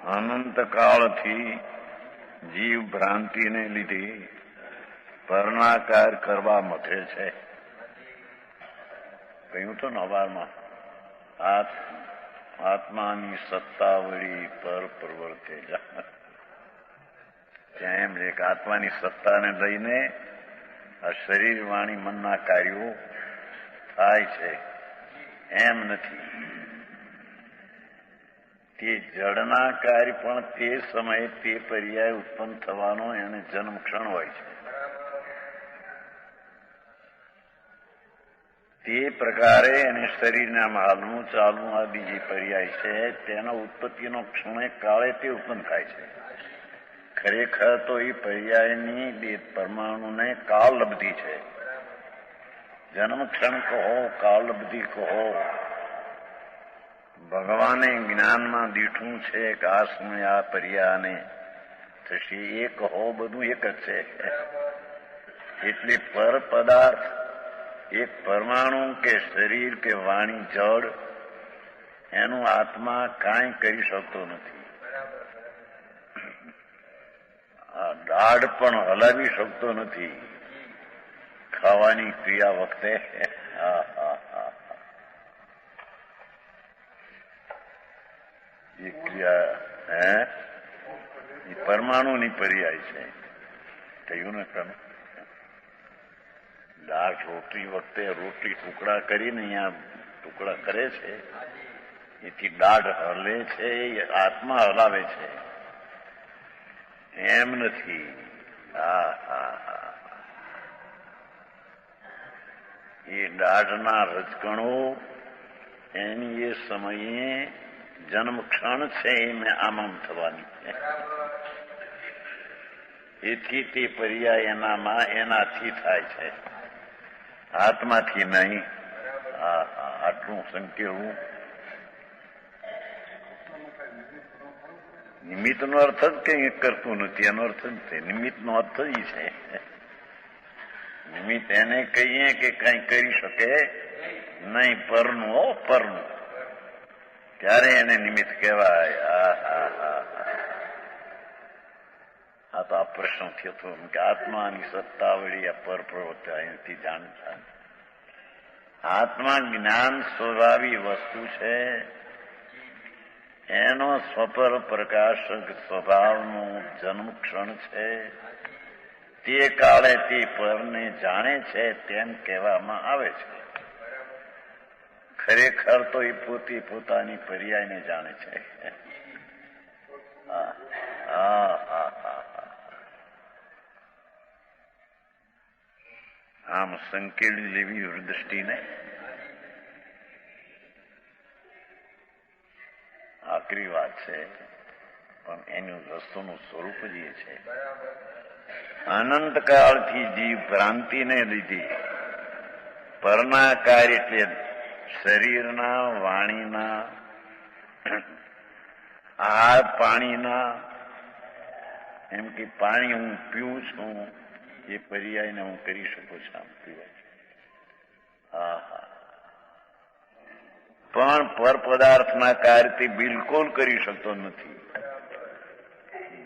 અનંતકાળથી જીવ ભ્રાંતિને લીધે પરણાકાર કરવા મથે છે. કહ્યું તો નવારમાં આત્માની સત્તાવળી પર પ્રવર્તે એમ એક આત્માની સત્તાને લઈને આ શરીર વાણી મનના કાર્યો થાય છે એમ નથી. તે જડના કાર્ય પણ તે સમયે તે પર્યાય ઉત્પન્ન થવાનો એને જન્મ ક્ષણ હોય છે. તે પ્રકારે એને શરીરના હાલવું ચાલવું આદિ જે પર્યાય છે તેના ઉત્પત્તિનો ક્ષણે કાળે તે ઉત્પન્ન થાય છે. ખરેખર તો એ પર્યાયની બે પરમાણુને કાલલબ્ધિ છે. જન્મ ક્ષણ કહો, કાલલબ્ધિ કહો. ભગવાને જ્ઞાનમાં દીઠું છે કે આ સમય આ પર્યાયને થશે એ કહો, બધું એક જ છે. એટલે પર પદાર્થ એક પરમાણુ કે શરીર કે વાણી જડ એનું આત્મા કાંઈ કરી શકતો નથી. આ દાઢ પણ હલાવી શકતો નથી ખાવાની ક્રિયા વખતે. એ ક્રિયા એ પરમાણુની પર્યાય છે. કહ્યું ને તમે દાળ રોટલી વખતે રોટલી ટુકડા કરીને અહીંયા ટુકડા કરે છે એથી દાઢ હલે છે, એ આત્મા હલાવે છે એમ નથી. એ દાઢના રજકણો એની એ સમયે જન્મ ક્ષણ છે એને આમ થવાની. એથી તે પર્યાય એનામાં એનાથી થાય છે, આત્માથી નહીં. આટલું સંકેવું નિમિત્તનો અર્થ જ કંઈ કરતું નથી. એનો અર્થ જ છે નિમિત્તનો અર્થ જ છે. નિમિત્ત એને કહીએ કે કંઈ કરી શકે નહીં. પરનું પરનું ત્યારે એને નિમિત્ત કહેવાય. આ તો આ પ્રશ્ન થયો હતો કે આત્માની સત્તાવળી આ પર પ્રવૃત્તિ અહીંથી જાણતા. આત્મા જ્ઞાન સ્વભાવી વસ્તુ છે. એનો સ્વપર પ્રકાશક સ્વભાવનું જન્મ ક્ષણ છે. તે કાળે તે પરને જાણે છે તેમ કહેવામાં આવે છે. ખરેખર તો એ પોતે પોતાની પર્યાયને જાણે છે. આમ સંકેલી લેવી દ્રષ્ટિને આકરી વાત છે, પણ એનું રસ્તોનું સ્વરૂપ જ એ છે. અનંતકાળથી જીવ ભ્રાંતિને લીધે પરના કાર્ય એટલે શરીરના, વાણીના, આહાર પાણીના, એમ કે પાણી હું પીવું છું એ પર્યાયને હું કરી શકું છું આમ પીવાય. પણ પર પદાર્થના કાર્યથી બિલકુલ કરી શકતો નથી,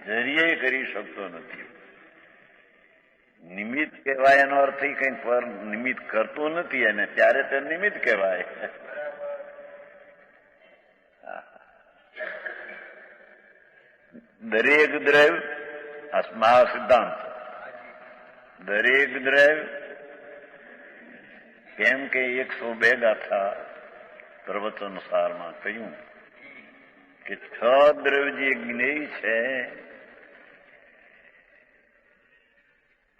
જરીએ કરી શકતો નથી. નિમિત્ત કહેવાય એનો અર્થ કઈ પર નિમિત્ત કરતું નથી એને ત્યારે તે નિમિત્ત કહેવાય. દરેક દ્રવ્ય આ સિદ્ધાંત, દરેક દ્રવ્ય કેમ કે 102 ગાથા પ્રવચન સારમાં કહ્યું કે 6 દ્રવ્ય જે જ્ઞેય છે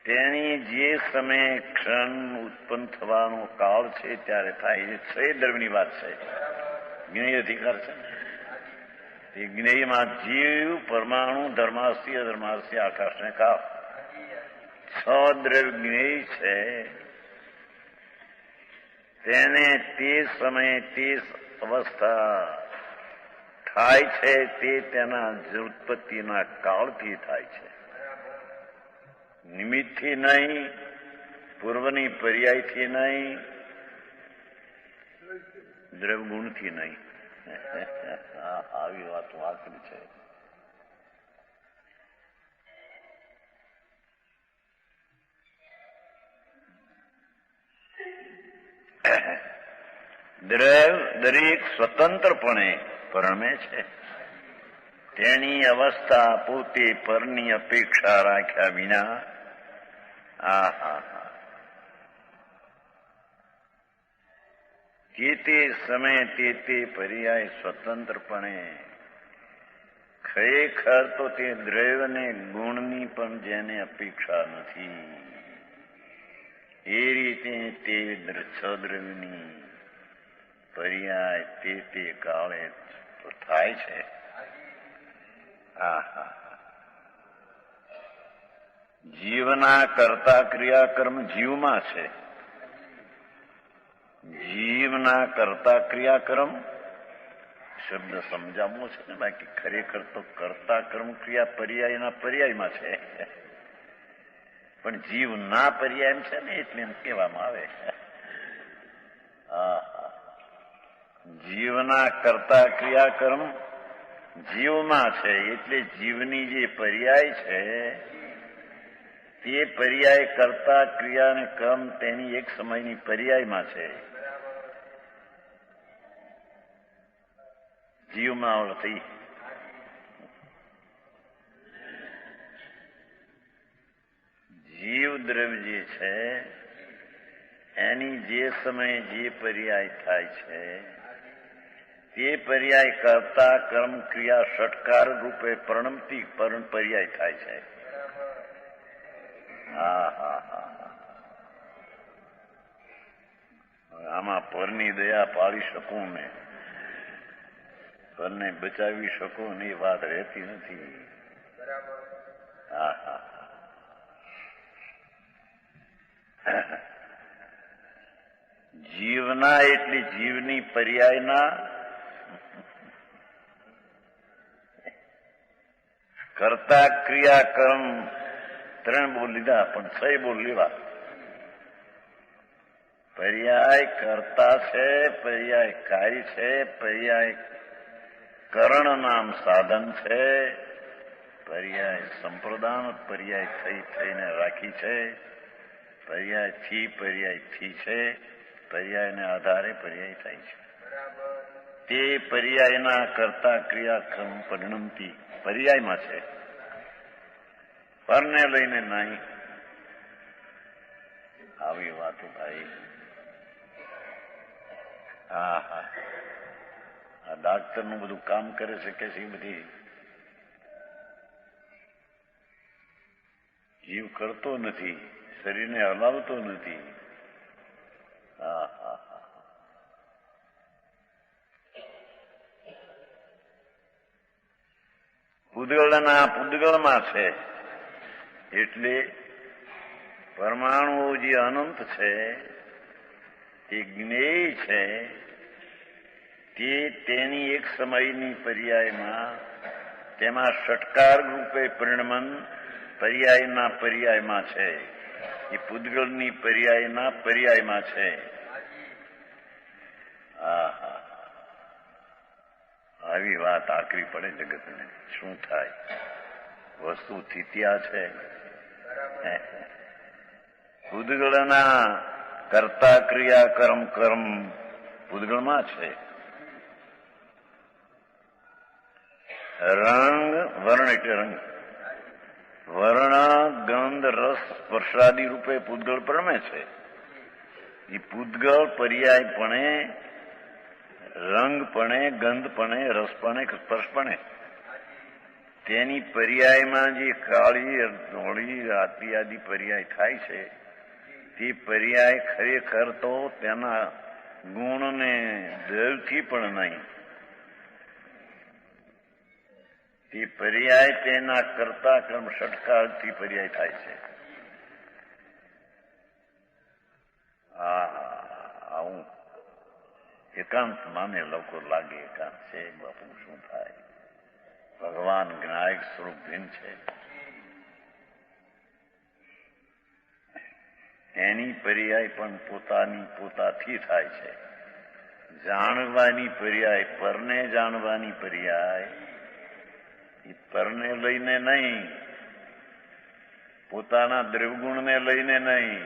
તેની જે સમયે ક્ષણ ઉત્પન્ન થવાનો કાળ છે ત્યારે થાય. એ 6 દ્રવ્યની વાત છે. જ્ઞેય અધિકાર છે. એ જ્ઞેયમાં જીવ, પરમાણુ, ધર્માસ્ય, અધર્માસ્ય, આકાશ ને કાળ 6 દ્રવ્ય જ્ઞેય છે. તેને તે સમયે તે અવસ્થા થાય છે તે તેના ઉત્પત્તિના કાળથી થાય છે. નિમિત્તથી નહીં, પૂર્વની પર્યાયથી નહીં, દ્રવ્યગુણથી નહીં. આવી વાત વાંચવી છે. દ્રવ દરેક સ્વતંત્રપણે પરમે છે. તેની અવસ્થા પોતે પરની અપેક્ષા રાખ્યા વિના તે સમય તે પર્યાય સ્વતંત્રપણે ખરેખર તો તે દ્રવ્યને ગુણની પણ જેને અપેક્ષા નથી એ રીતે તે સદ્રવ્યની પર્યાય તે કાળે થાય છે. જીવના કરતા ક્રિયાકર્મ જીવમાં છે. જીવના કરતા ક્રિયાકર્મ શબ્દ સમજાવવો છે ને, બાકી ખરેખર તો કરતા કર્મ ક્રિયા પર્યાયના પર્યાયમાં છે, પણ જીવના પર્યાય છે ને એટલે એમ કહેવામાં આવે. જીવના કરતા ક્રિયાકર્મ જીવમાં છે એટલે જીવની જે પર્યાય છે તે પર્યાય કરતા ક્રિયા અને કર્મ તેની એક સમયની પર્યાયમાં છે. જીવમાં ઓળખી જીવ દ્રવ્ય જે છે એની જે સમયે જે પર્યાય થાય છે તે પર્યાય કરતા કર્મ ક્રિયા ષટકાર રૂપે પરણમતી પર્યાય થાય છે. આમાં પરની દયા પાળી શકું ને પરને બચાવી શકું ને એ વાત રહેતી નથી. જીવના એટલે જીવની પર્યાયના કરતા ક્રિયાકર્મ 3 બોલ લીધા, પણ 6 બોલ લેવા. પર્યાય કરતા છે, પર્યાય કાર્ય છે, પર્યાય કરણ નામ સાધન છે, પર્યાય સંપ્રદાન પર્યાય થઈને રાખી છે, પર્યાય થી છે, પર્યાયને આધારે પર્યાય થાય છે. તે પર્યાયના કરતા ક્રિયાક્રમ પરિણમતી પર્યાયમાં છે, પરને લઈને નહીં. આવી વાતો ભાઈ આ ડાક્ટર નું બધું કામ કરે છે કે છે બધી જીવ કરતો નથી, શરીરને હલાવતો નથી. પૂદગળના પૂદગળમાં છે એટલે પરમાણુઓ જે અનંત છે તે જ્ઞેય છે તે તેની એક સમયની પર્યાયમાં તેમાં ષટકાર રૂપે પરિણમન પર્યાયના પર્યાયમાં છે. એ પૂદગળની પર્યાયના પર્યાયમાં છે. આવી વાત આકરી પડે જગતને. શું થાય? વસ્તુ સ્થિત્યા છે. પૂદગળના કરતા ક્રિયા કર્મ પૂદગળમાં છે. રંગ વર્ણ એટલે રંગ, વર્ણ ગંધ રસ સ્પર્શાદી રૂપે પૂદગળ પરમે છે. એ પૂદગળ પર્યાયપણે રંગપણે ગંધપણે રસપણે સ્પર્શપણે તેની પર્યાયમાં જે કાળી ધોળી રાતી આદિ પર્યાય થાય છે તે પર્યાય ખરેખર તો તેના ગુણને દ્રવ્યથી પણ નહીં, તે પર્યાય તેના કરતા કર્મ ષટકારથી પર્યાય થાય છે. આવું એકાંત માને લોકો લાગે એકાંત છે, બાપુ શું થાય? ભગવાન જ્ઞાયક સ્વરૂપ ભિન્ન છે. એની પર્યાય પણ પોતાની પોતાથી થાય છે. જાણવાની પર્યાય પરને જાણવાની પર્યાય એ પરને લઈને નહીં, પોતાના દ્રવગુણને લઈને નહીં.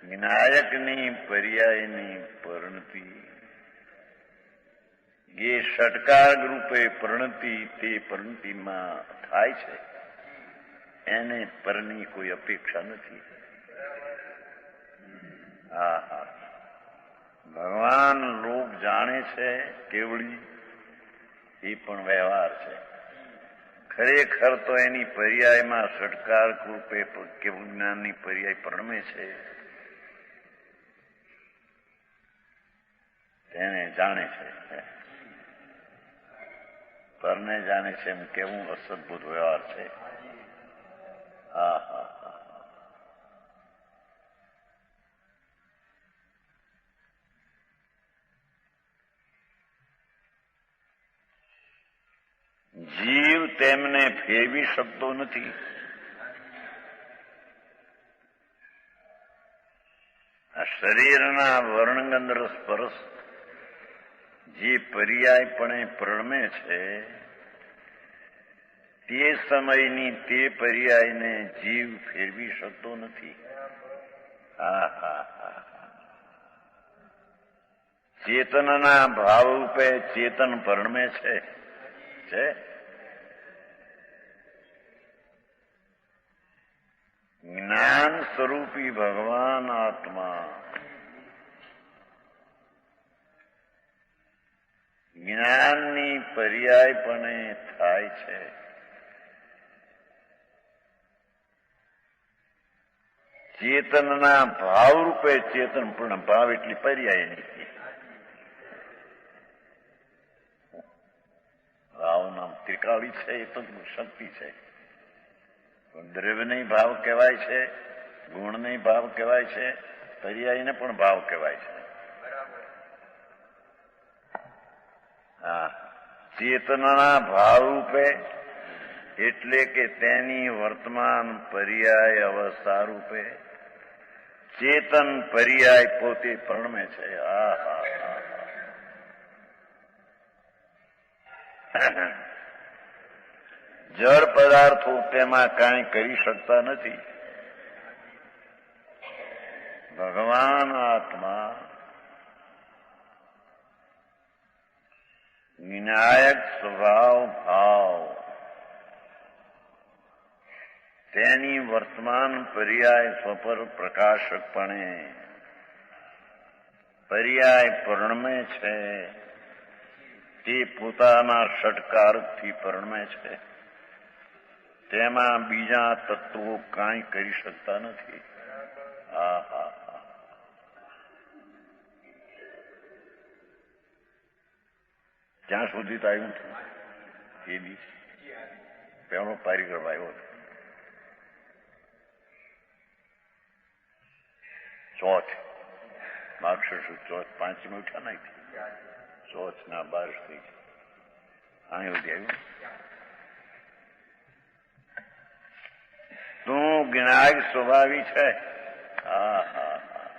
જ્ઞાયકની પર્યાયની પરિણતિ, એ ષટકાર રૂપે પરિણતિ તે પરિણતિમાં થાય છે, એને પરની કોઈ અપેક્ષા નથી. હા હા, ભગવાન લોક જાણે છે કેવળી, એ પણ વ્યવહાર છે. ખરેખર તો એની પર્યાયમાં ષટકાર રૂપે કેવળ જ્ઞાનની પર્યાય પરણમે છે, તેને જાણે છે, પરને જાણે છે એમ કેવું અસદભૂત વ્યવહાર છે. હા હા હા, જીવ તેમને ફેરવી શકતો નથી. આ શરીરના વર્ણગંધ સ્પર્શ જે પર્યાયપણે પ્રણમે છે, તે સમયની તે પર્યાયને જીવ ફેરવી શકતો નથી. હા હા હા, ચેતનના ભાવ રૂપે ચેતન પ્રણમે છે. જ્ઞાન સ્વરૂપી ભગવાન આત્મા જ્ઞાનની પર્યાયપણે થાય છે. ચેતનના ભાવ રૂપે ચેતન પૂર્ણ ભાવ એટલી પર્યાય નથી. ભાવના ત્રિકાળી છે, એ તો શક્તિ છે. દ્રવ્યને ભાવ કહેવાય છે, ગુણને ભાવ કહેવાય છે, પર્યાયને પણ ભાવ કહેવાય છે. હા, ચેતનના ભાવ રૂપે એટલે કે તેની વર્તમાન પર્યાય અવસ્થા રૂપે ચેતન પર્યાય પોતે પ્રણમે છે. હા હા હા, જળ પદાર્થો તેમાં કાંઈ કરી શકતા નથી. ભગવાન આત્મા વિનાયક સ્વભાવ ભાવ તેની વર્તમાન પર્યાય સ્વપર પ્રકાશકપણે પર્યાય પ્રણમે છે, તે પોતાના ષટકારથી પ્રણમે છે. તેમાં બીજા તત્વો કાંઈ કરી શકતા નથી. હા હા હા, ત્યાં સુધી તો આવ્યું હતું એ બી પહેલો પારિક્રમ આવ્યો હતો. ચોથ માક્ષર ચોથ 5મી ઉઠ્યા નહીં, ચોથ ના 12 થઈ અહીં સુધી આવ્યું. તું જ્ઞાયક સ્વભાવી છે. હા હા હા,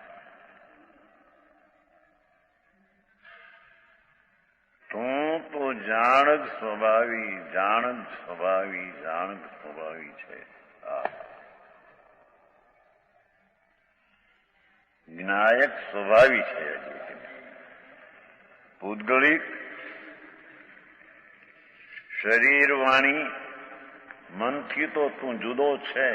તું તો જાણક સ્વભાવી જાણક સ્વભાવી જાણક સ્વભાવી છે. હા, જ્ઞાયક સ્વભાવી છે. પૂદગલિક શરીર વાણી મનથી તો તું જુદો છે.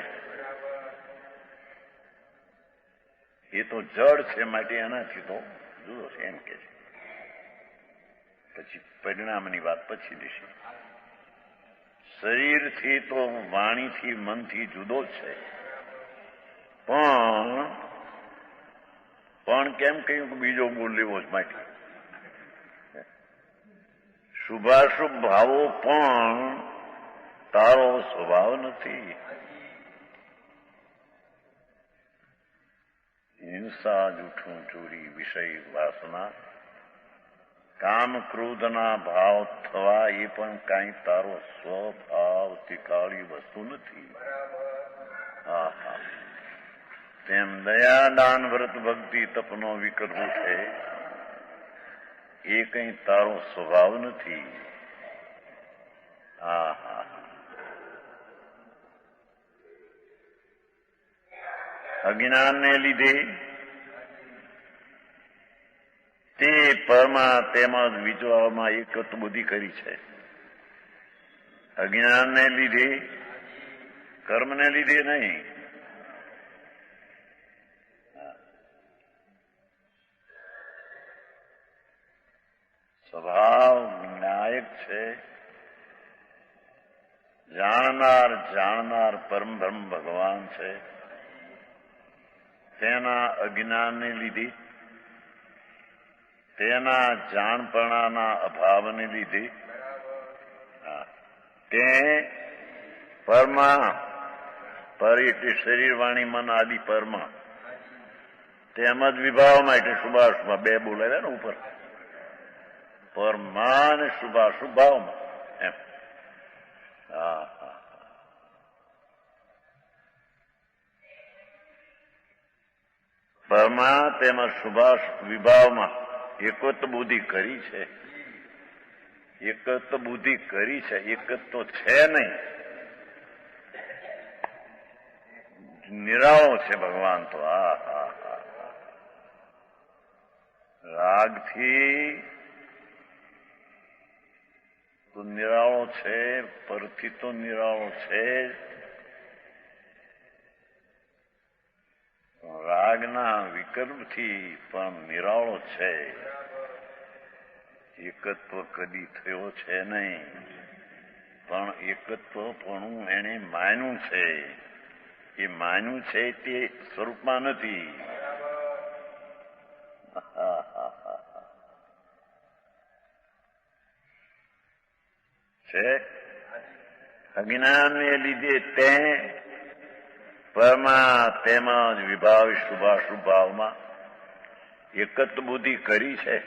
એ તો જડ છે, માટે એનાથી તો જુદો છે એમ કે છે. પછી પરિણામની વાત પછી દેશે. શરીરથી તો વાણીથી મનથી જુદો છે, પણ કેમ કહ્યું કે બીજો ગુણ લેવો જ માટે શુભાશુભ ભાવો પણ તારો સ્વભાવ નથી. હિંસા જૂઠું ચોરી વિષય વાસના કામ ક્રોધના ભાવ થવા એ પણ કાંઈ તારો સ્વભાવ ત્રિકાળી વસ્તુ નથી. હા હા, તેમ દયા દાન વ્રત ભક્તિ તપનો વિકલ્પ છે, એ કંઈ તારો સ્વભાવ નથી. હા હા, અજ્ઞાનને લીધે તે પરમાં તેમાં વિજવામાં એકત્વ બુદ્ધિ કરી છે. અજ્ઞાનને લીધે, કર્મને લીધે નહીં. સ્વભાવ નાયક છે. જાણનાર પરમ બ્રહ્મ ભગવાન છે. તેના અજ્ઞાનને લીધે, તેના જાણપણાના અભાવને લીધે તે પરમાં, પર એટલે શરીર વાણી મન આદિ પરમાં, તેમજ વિભાવમાં એટલે શુભાશુભ બે બોલાવ્યા ને ઉપર, પરમાં અને શુભાશુભ ભાવમાં એમ. પરમાં તેમજ શુભાશુભ વિભાવમાં એકત્વ બુદ્ધિ કરી છે. એકત્વ બુદ્ધિ કરી છે, એકત્વ છે નહીં. નિરાળો છે ભગવાન તો. રાગથી તો નિરાળો છે, પરથી તો નિરાળો છે. રાગના વિકલ્પથી પણ નિરાળો છે. એકત્વ કદી થયો છે નહીં, પણ એકત્વ પણ એને માન્યું છે. એ માન્યું છે તે સ્વરૂપમાં નથી. છે અજ્ઞાનને લીધે તે પરમાં તેમજ વિભાવ શુભાશુભ ભાવમાં એકત્વ બુદ્ધિ કરી છે.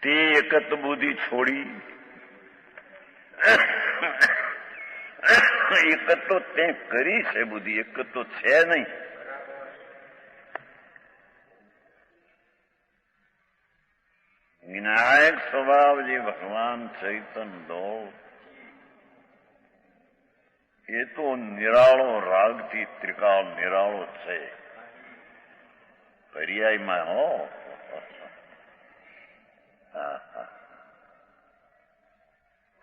તે એકત્વ બુદ્ધિ છોડી એકત્વ તે કરી છે. બુદ્ધિ એકત્વ છે નહીં. વિનાયક સ્વભાવ જે ભગવાન ચૈતન્ય એ તો નિરાળો, રાગથી ત્રિકાળ નિરાળો છે. પર્યાયમાં હો.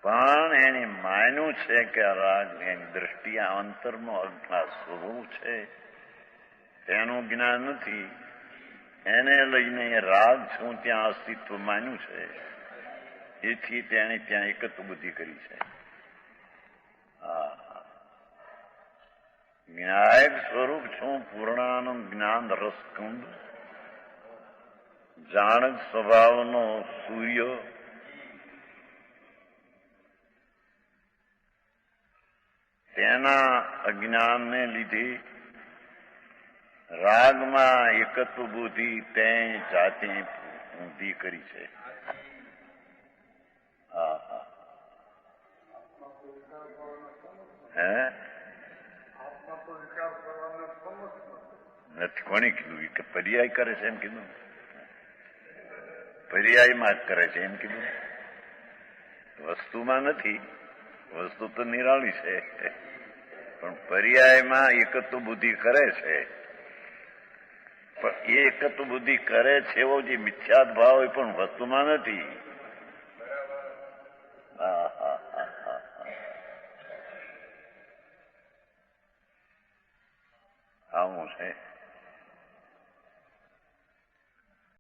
પણ એને માન્યું છે કે આ રાગ એની દ્રષ્ટિ અંતરનો અજ્ઞાન સ્વરૂપ છે, તેનું જ્ઞાન નથી. એને લઈને રાગ શું ત્યાં અસ્તિત્વ માન્યું છે. એથી તેણે ત્યાં એકત્વ બુદ્ધિ કરી છે. જ્ઞાયક સ્વરૂપ છું પૂર્ણાનંદ જ્ઞાન રસકુંડ, જાણક સ્વભાવનો સૂર્ય, તેના અજ્ઞાનને લીધે રાગમાં એકત્વ બુદ્ધિ તે જાતે ઊંધી કરી છે. હે નથી કોને કીધું કે પર્યાય કરે છે એમ કીધું? પર્યાયમાં જ કરે છે એમ કીધું. વસ્તુમાં નથી. વસ્તુ તો નિરાળી છે, પણ પર્યાયમાં એકત્વ બુદ્ધિ કરે છે. પણ એ એકત્વ બુદ્ધિ કરે છે એવો જે મિથ્યાત ભાવ એ પણ વસ્તુમાં નથી. આવું છે.